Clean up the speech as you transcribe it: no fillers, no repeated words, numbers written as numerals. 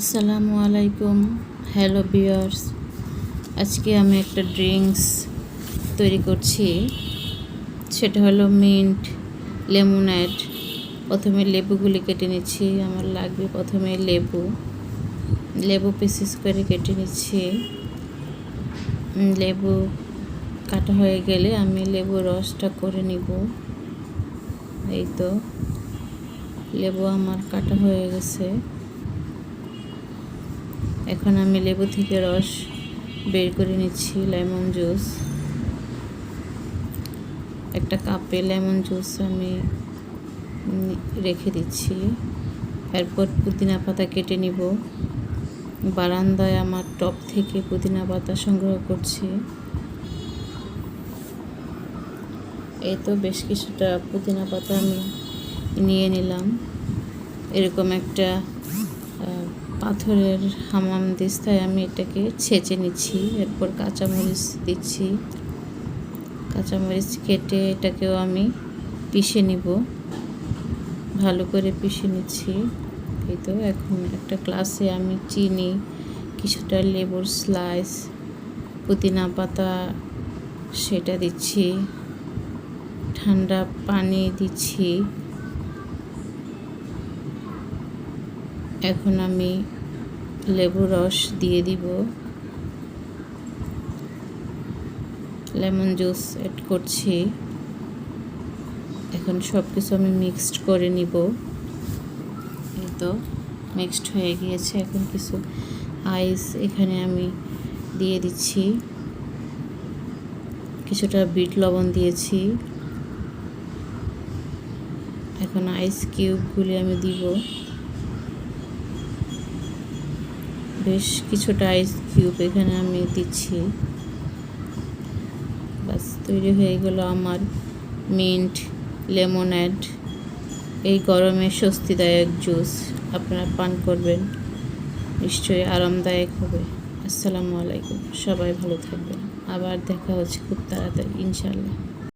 আসসালামু আলাইকুম। Hello viewers, আজকে আমি একটা ড্রিঙ্কস তৈরি করছি। সেটা হলো মিন্ট লেমনেড। প্রথমে লেবুগুলি কেটে নিচ্ছি। আমার লাগবে প্রথমে লেবু পিসেস করে কেটে নিচ্ছি। লেবু কাটা হয়ে গেলে আমি লেবু রসটা করে নিব। এই তো লেবু আমার কাটা হয়ে গেছে। এখন আমি লেবু থেকে রস বের করে নিচ্ছি। লেমন জুস, একটা কাপে লেমন জুস আমি রেখে দিচ্ছি। এরপর পুদিনা পাতা কেটে নিব। বারান্দায় আমার টব থেকে পুদিনা পাতা সংগ্রহ করছি। এই তো বেশ কিছুটা পুদিনা পাতা আমি নিয়ে নিলাম। এরকম একটা পাথরের হামাম দিস্তায় আমি এটাকে ছেঁচে নিচ্ছি। এরপর কাঁচামরিচ দিচ্ছি। কাঁচামরিচ কেটে এটাকেও আমি পিষে নিব, ভালো করে পিষে নিচ্ছি। এই তো এখন একটা গ্লাসে আমি চিনি, কিছুটা লেবুর স্লাইস, পুদিনা পাতা সেটা দিচ্ছি, ঠান্ডা পানি দিচ্ছি। এখন আমি লেবু রস দিয়ে দিব, লেমন জুস অ্যাড করছি। এখন সব কিছু আমি মিক্সড করে নিব। এই তো মিক্সড হয়ে গিয়েছে। এখন কিছু আইস এখানে আমি দিয়ে দিচ্ছি। কিছুটা বিট লবণ দিয়েছি। এখন আইস কিউবগুলি আমি দিব। বেশ কিছুটা আইস কিউব এখানে আমি দিচ্ছি। বাস তৈরি হয়ে গেল আমার মিন্ট লেমনেড। এই গরমে স্বস্তিদায়ক জুস আপনারা পান করবেন, নিশ্চয়ই আরামদায়ক হবে। আসসালামু আলাইকুম, সবাই ভালো থাকবেন। আবার দেখা হচ্ছে খুব তাড়াতাড়ি ইনশাআল্লাহ।